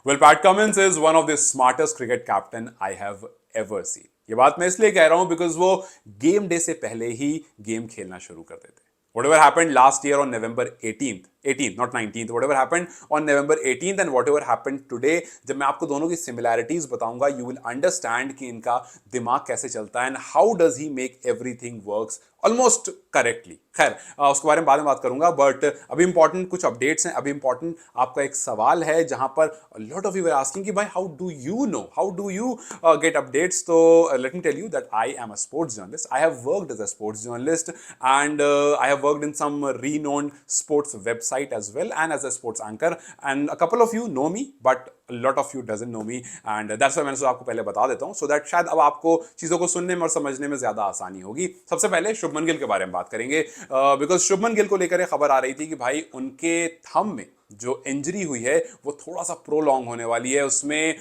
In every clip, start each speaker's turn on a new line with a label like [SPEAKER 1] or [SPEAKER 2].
[SPEAKER 1] Well, Pat Cummins is one of the smartest cricket captain I have ever seen. ये बात मैं इसलिए कह रहा हूं बिकॉज वो गेम डे से पहले ही गेम खेलना शुरू कर देते. Whatever happened last year on November 18th, not 19th, whatever happened on November 18th and whatever happened today, जब मैं आपको दोनों की similarities बताऊंगा, you will understand कि इनका दिमाग कैसे चलता है and how does he make everything works almost correctly. खैर उसके बारे में बाद में बात करूंगा, बट अभी इंपॉर्टेंट कुछ अपडेट्स हैं. अभी इंपॉर्टेंट आपका एक सवाल है जहां पर lot of you are asking कि भाई how do you know, how do you get updates. तो let me tell you that I am a sports journalist. I have worked as a sports journalist and I have worked in some renowned sports website as well and as a sports anchor, and a couple of you know me but a lot of you doesn't know me and that's why मैंने सोचा आपको पहले बता देता हूं so that शायद अब आपको चीजों को सुनने में और समझने में ज्यादा आसानी होगी. सबसे पहले शुभमन गिल के बारे में बात करेंगे बिकॉज शुभमन गिल को लेकर ये खबर आ रही थी कि भाई उनके थंब में जो इंजरी हुई है वो थोड़ा सा प्रोलॉन्ग होने वाली है. उसमें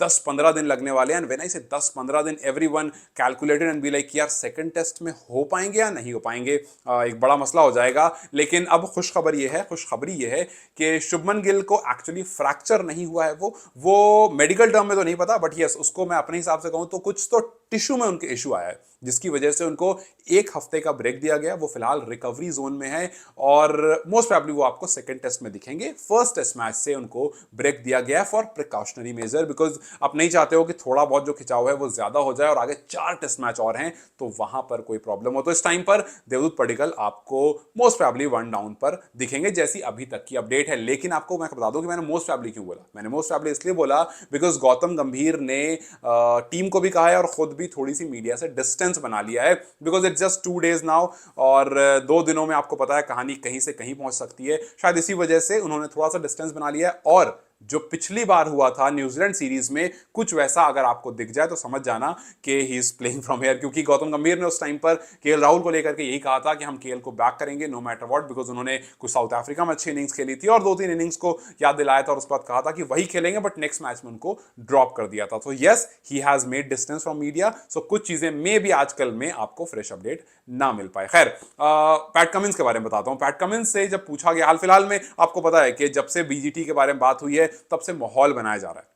[SPEAKER 1] 10-15 दिन लगने वाले हैं. व्हेन आई से 10-15 दिन everyone calculated and be like यार सेकंड टेस्ट में हो पाएंगे या नहीं हो पाएंगे, एक बड़ा मसला हो जाएगा. लेकिन अब खुशखबरी ये है कि शुभमन गिल को एक्चुअली फ्रैक्चर नहीं हुआ है. वो मेडिकल टर्म में तो नहीं पता, बट यस उसको मैं अपने हिसाब से कहूं तो कुछ तो टिश्यू में उनके इशू आया है जिसकी वजह से उनको एक हफ्ते का ब्रेक दिया गया. वो फिलहाल रिकवरी जोन में है और मोस्ट प्रोबेबली वो आपको सेकंड टेस्ट में दिखेंगे. फर्स्ट टेस्ट मैच से उनको ब्रेक दिया गया फॉर प्रिकॉशनरी मेजर बिकॉज आप नहीं चाहते हो कि थोड़ा बहुत जो खिंचाव है वो ज्यादा हो जाए और आगे 4 टेस्ट मैच और हैं तो वहां पर कोई प्रॉब्लम हो. तो इस टाइम पर देवदूत पडिक्कल आपको मोस्ट प्रोबेबली 1 डाउन पर दिखेंगे जैसी अभी तक की अपडेट है. लेकिन आपको मैं बता दूं कि मैंने मोस्ट प्रोबेबली क्यों बोला. मैंने मोस्ट प्रोबेबली इसलिए बोला बिकॉज गौतम गंभीर ने टीम को भी कहा है और खुद भी थोड़ी सी मीडिया से डिस्टेंस बना लिया है because it's just 2 days now और 2 दिनों में आपको पता है कहानी कहीं से कहीं पहुंच सकती है. शायद इसी वजह से उन्होंने थोड़ा सा डिस्टेंस बना लिया है और जो पिछली बार हुआ था न्यूजीलैंड सीरीज में कुछ वैसा अगर आपको दिख जाए तो समझ जाना कि he is playing from here. क्योंकि गौतम गंभीर ने उस टाइम पर केएल राहुल को लेकर के यही कहा था कि हम केएल को बैक करेंगे नो मैटर व्हाट बिकॉज उन्होंने कुछ साउथ अफ्रीका में अच्छी इनिंग्स खेली थी और 2-3 इनिंग्स को याद दिलाया था और उसके बाद कहा था कि वही खेलेंगे बट नेक्स्ट मैच में उनको ड्रॉप कर दिया था. तो yes he has made distance from media. So कुछ चीजें मे भी आजकल में आपको फ्रेश अपडेट ना मिल पाए. खैर पैट कमिंस के बारे में बताता हूं. पैट कमिंस से जब पूछा गया, हाल फिलहाल में आपको पता है कि जब से बीजीटी के बारे में बात हुई है तब से माहौल बनाया जा रहा है.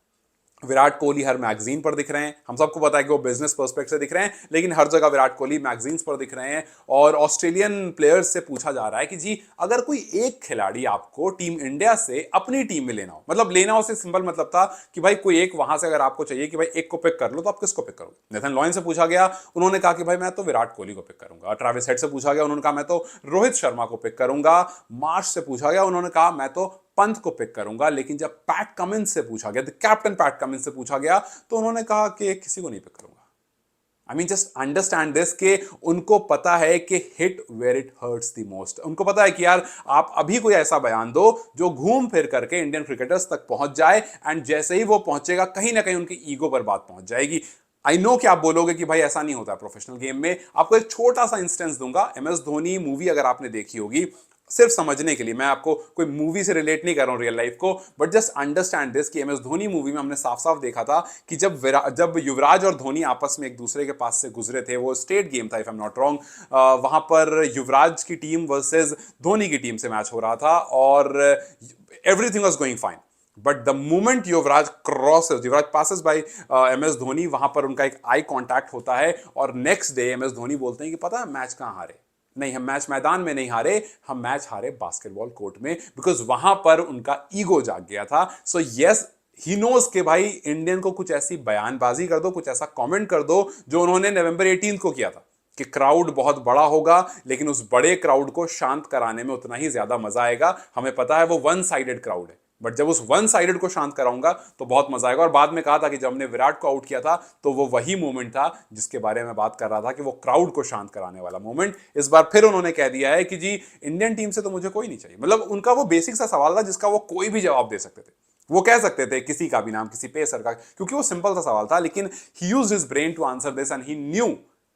[SPEAKER 1] विराट कोहली हर मैगजीन पर दिख रहे हैं. हम सबको पता है कि वो बिजनेस पर्सपेक्ट से दिख रहे हैं लेकिन हर जगह विराट कोहली मैगजीन्स पर दिख रहे हैं. और ऑस्ट्रेलियन प्लेयर्स से पूछा जा रहा है कि जी अगर कोई एक खिलाड़ी आपको टीम इंडिया से अपनी टीम में लेना हो, मतलब लेना हो से सिंपल मतलब था कि भाई कोई एक वहां से अगर आपको चाहिए कि भाई एक को पिक कर लो तो आप किसको पिक करोगे. नेथन लॉयन से पूछा गया, उन्होंने कहा कि भाई मैं तो विराट कोहली को पिक करूंगा. ट्रेविस हेड से पूछा गया, उन्होंने कहा मैं तो रोहित शर्मा को पिक करूंगा. मार्श से पूछा गया, उन्होंने कहा मैं तो पंत को पिक करूंगा. लेकिन जब पैट कमिंस से पूछा गया, कैप्टन पैट कमिंस से पूछा गया तो उन्होंने कहा कि किसी को नहीं पिक करूंगा. I mean just understand this कि उनको पता है कि hit where it hurts the most. उनको पता है कि यार आप अभी कोई ऐसा बयान दो जो घूम फिर करके इंडियन क्रिकेटर्स तक पहुंच जाए एंड जैसे ही वो पहुंचेगा कहीं ना कहीं उनके ईगो पर बात पहुंच जाएगी. आई नो कि आप बोलोगे कि भाई ऐसा नहीं होता प्रोफेशनल गेम में. आपको एक छोटा सा इंस्टेंस दूंगा. एमएस धोनी मूवी अगर आपने देखी होगी, सिर्फ समझने के लिए, मैं आपको कोई मूवी से रिलेट नहीं कर रहा हूं रियल लाइफ को, बट जस्ट अंडरस्टैंड दिस कि एमएस धोनी मूवी में हमने साफ साफ देखा था कि जब युवराज और धोनी आपस में एक दूसरे के पास से गुजरे थे, वो स्टेट गेम था if I am not wrong, वहां पर युवराज की टीम वर्सेस धोनी की टीम से मैच हो रहा था और everything was going fine. But the moment Yuvraj passes by MS Dhoni, वहां पर उनका एक आई कांटेक्ट होता है और नेक्स्ट डे एमएस धोनी बोलते हैं कि पता है मैच कहां हारे. नहीं, हम मैच मैदान में नहीं हारे, हम मैच हारे बास्केटबॉल कोर्ट में बिकॉज वहां पर उनका ईगो जाग गया था. सो यस ही नोज के भाई इंडियन को कुछ ऐसी बयानबाजी कर दो, कुछ ऐसा कमेंट कर दो जो उन्होंने नवंबर 18 को किया था कि क्राउड बहुत बड़ा होगा लेकिन उस बड़े क्राउड को शांत कराने में उतना ही ज्यादा मजा आएगा. हमें पता है वो वन साइडेड क्राउड है बट जब उस वन साइडेड को शांत कराऊंगा तो बहुत मजा आएगा. और बाद में कहा था कि जब हमने विराट को आउट किया था तो वो वही मोमेंट था जिसके बारे में बात कर रहा था कि वो क्राउड को शांत कराने वाला मोमेंट. इस बार फिर उन्होंने कह दिया है कि जी इंडियन टीम से तो मुझे कोई नहीं चाहिए. मतलब उनका वो बेसिक सा सवाल था जिसका वो कोई भी जवाब दे सकते थे. वो कह सकते थे किसी का भी नाम, किसी पेसर का, क्योंकि वो सिंपल सा सवाल था. लेकिन he used his brain to answer this and he knew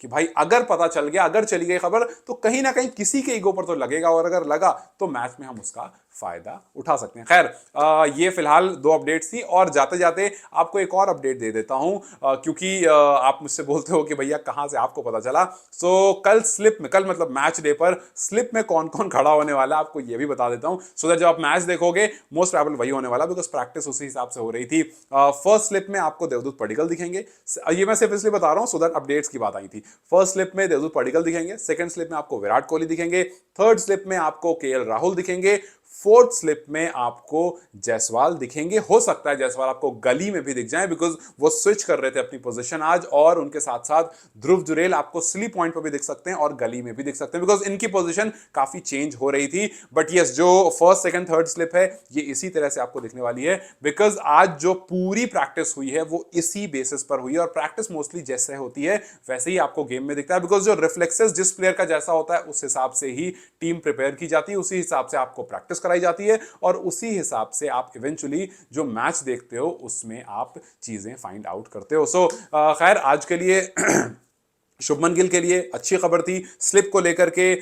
[SPEAKER 1] कि भाई अगर पता चल गया, अगर चली गई खबर तो कहीं ना कहीं किसी के ईगो पर तो लगेगा और अगर लगा तो मैच में हम उसका फायदा उठा सकते हैं। खैर ये फिलहाल 2 अपडेट्स थी और जाते जाते आपको एक और अपडेट दे देता हूं क्योंकि आप मुझसे बोलते हो कि भैया कहां से आपको पता चला। कल स्लिप में, कल मतलब मैच डे पर स्लिप में कौन कौन खड़ा होने वाला है आपको ये भी बता देता हूं, सो दैट जब आप मैच देखोगे मोस्ट प्रोबेबल वही होने वाला, बिकॉज प्रैक्टिस उसी हिसाब से हो रही थी। फर्स्ट स्लिप में आपको देवदूत पडिक्कल दिखेंगे, ये मैं सिर्फ इसलिए बता रहा हूं सो दैट अपडेट्स की बात आई थी। फर्स्ट स्लिप में देवदूत पडिक्कल दिखेंगे, सेकंड स्लिप में आपको विराट कोहली दिखेंगे, थर्ड स्लिप में आपको केएल राहुल दिखेंगे, फोर्थ स्लिप में आपको जायसवाल दिखेंगे। हो सकता है जायसवाल आपको गली में भी दिख जाए बिकॉज वो स्विच कर रहे थे अपनी पोजीशन आज, और उनके साथ साथ ध्रुव जुरेल आपको स्लिप पॉइंट पर भी दिख सकते हैं और गली में भी दिख सकते हैं बिकॉज इनकी पोजीशन काफी चेंज हो रही थी। बट यस, जो फर्स्ट सेकंड थर्ड स्लिप है ये इसी तरह से आपको दिखने वाली है बिकॉज आज जो पूरी प्रैक्टिस हुई है वो इसी बेसिस पर हुई है, और प्रैक्टिस मोस्टली जैसे होती है वैसे ही आपको गेम में दिखता है बिकॉज जो रिफ्लेक्सेस जिस प्लेयर का जैसा होता है उस हिसाब से ही टीम प्रिपेयर की जाती है, उसी हिसाब से आपको प्रैक्टिस कराई जाती है और उसी हिसाब से आप इवेंचुअली जो मैच देखते हो उसमें आप चीजें फाइंड आउट करते हो। खैर आज के लिए शुभमन गिल के लिए अच्छी खबर थी, स्लिप को लेकर के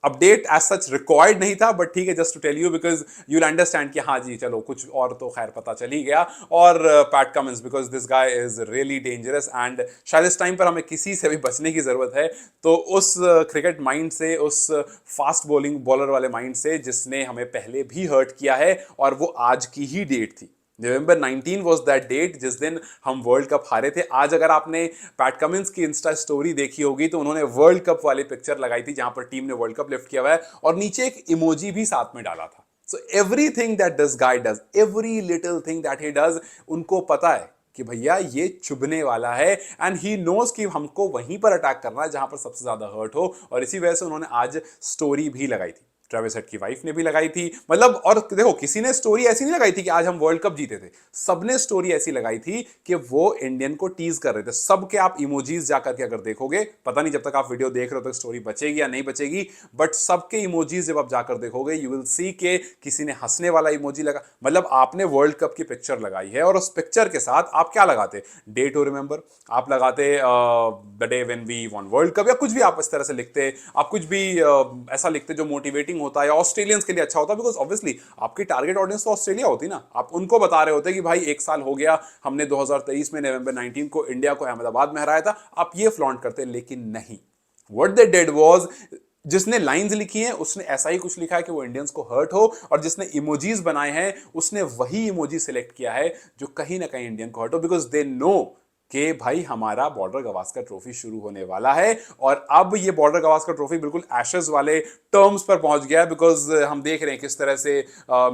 [SPEAKER 1] अपडेट एज सच रिक्वायर्ड नहीं था, बट ठीक है, just to tell you because you will understand कि हाँ जी चलो कुछ और तो खैर पता चल ही गया। और PAT Cummins, because this guy is really dangerous and शायद इस टाइम पर हमें किसी से भी बचने की जरूरत है तो उस क्रिकेट माइंड से, उस फास्ट बॉलिंग बॉलर वाले माइंड से जिसने हमें पहले भी हर्ट किया है, और वो आज की ही डेट थी। नवंबर 19 वॉज दैट डेट जिस दिन हम वर्ल्ड कप हारे थे। आज अगर आपने पैट कमिंस की इंस्टा स्टोरी देखी होगी तो उन्होंने वर्ल्ड कप वाली पिक्चर लगाई थी जहां पर टीम ने वर्ल्ड कप लिफ्ट किया हुआ है और नीचे एक इमोजी भी साथ में डाला था। So everything that this guy does, every little thing that he does, उनको पता है कि भैया ये चुभने वाला है एंड ही नोज कि हमको वहीं पर अटैक करना है जहां पर सबसे ज्यादा हर्ट हो, और इसी वजह से उन्होंने आज स्टोरी भी लगाई थी। ट्रेविस हेड की वाइफ ने भी लगाई थी, मतलब, और देखो किसी ने स्टोरी ऐसी नहीं लगाई थी कि आज हम वर्ल्ड कप जीते थे, सबने स्टोरी ऐसी लगाई थी कि वो इंडियन को टीज कर रहे थे। सबके आप इमोजीज जाकर के अगर देखोगे, पता नहीं जब तक आप वीडियो देख रहे हो तो स्टोरी बचेगी या नहीं बचेगी, बट सबके इमोजीज जब आप जाकर देखोगे यू विल सी के किसी ने हंसने वाला इमोजी लगा, मतलब आपने वर्ल्ड कप की पिक्चर लगाई है और उस पिक्चर के साथ आप क्या लगाते, डे टू रिमेंबर आप लगाते, the day when we won world cup, या कुछ भी आप इस तरह से लिखते, आप कुछ भी ऐसा लिखते जो मोटिवेटिंग होता है या ऑस्ट्रेलियंस के लिए अच्छा होता, बिकॉज ऑब्वियसली आपकी टारगेट ऑडियंस तो ऑस्ट्रेलिया होती ना। आप उनको बता रहे होते कि भाई 1 साल हो गया, हमने 2023 में नवंबर 19 को इंडिया को अहमदाबाद में हराया था, आप ये फ्लॉन्ट करते, लेकिन नहीं, व्हाट दे डिड वाज, जिसने लाइंस लिखी हैं उसने ऐसा ही कुछ लिखा है कि वो इंडियंस को हर्ट हो, और जिसने इमोजीज बनाए हैं उसने वही इमोजी सिलेक्ट किया है जो कहीं ना कहीं इंडियन को हर्ट हो, बिकॉज दे नो कि भाई हमारा बॉर्डर गवास्कर ट्रॉफी शुरू होने वाला है। और अब ये बॉर्डर गवास्कर ट्रॉफी बिल्कुल एशेज वाले टर्म्स पर पहुंच गया है, बिकॉज हम देख रहे हैं किस तरह से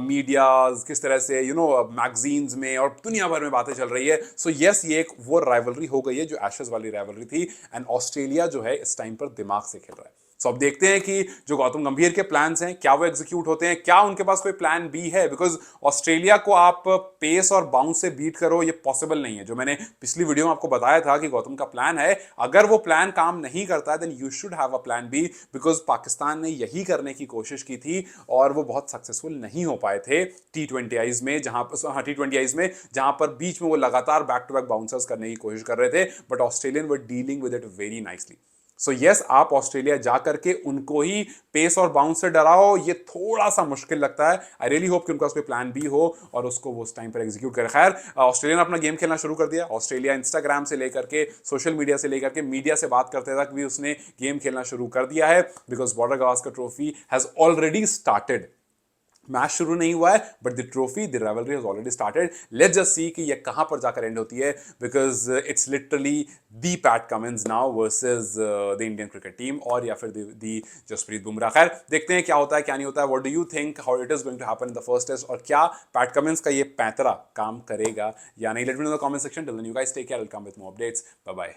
[SPEAKER 1] मीडिया, किस तरह से मैगजीन्स में और दुनिया भर में बातें चल रही है। सो यस, ये एक वो राइवलरी हो गई है जो एशेज वाली राइवलरी थी, एंड ऑस्ट्रेलिया जो है इस टाइम पर दिमाग से खेल रहा है। सो अब देखते हैं कि जो गौतम गंभीर के प्लान्स हैं क्या वो एग्जीक्यूट होते हैं, क्या उनके पास कोई प्लान बी है, बिकॉज ऑस्ट्रेलिया को आप पेस और बाउंस से बीट करो ये पॉसिबल नहीं है। जो मैंने पिछली वीडियो में आपको बताया था कि गौतम का प्लान है, अगर वो प्लान काम नहीं करता है then you should have a plan B, because Pakistan ने यही करने की कोशिश की थी और वो बहुत सक्सेसफुल नहीं हो पाए थे T20 आईज में, जहां पर T20 आईज में जहां पर बीच में वो लगातार बैक टू बैक बाउंसर्स करने की कोशिश कर रहे थे, but Australian were dealing with it very nicely. So yes, आप ऑस्ट्रेलिया जा करके उनको ही पेस और बाउंस से डराओ, ये थोड़ा सा मुश्किल लगता है। आई रियली होप कि उनका कोई प्लान बी हो और उसको वो उस टाइम पर एग्जीक्यूट करे। खैर, ऑस्ट्रेलिया ने अपना गेम खेलना शुरू कर दिया। ऑस्ट्रेलिया इंस्टाग्राम से लेकर के, सोशल मीडिया से लेकर के, मीडिया से बात करते तक भी उसने गेम खेलना शुरू कर दिया है, because border Gavaskar trophy has already started. Match शुरू नहीं हुआ है but the trophy, the rivalry has already started. Let's just see कि ये कहां पर जाकर एंड होती है, because it's literally the PAT Cummins now versus the Indian cricket team, और या फिर दी जसप्रीत बुमराह। खैर, देखते हैं क्या होता है क्या नहीं होता है। What do you think how it is going to happen in the first test, और क्या पैट कमिंस का ये पैंतरा काम करेगा या नहीं? Let me know in the comment section. Till then you guys take care, will come with more updates. Bye bye.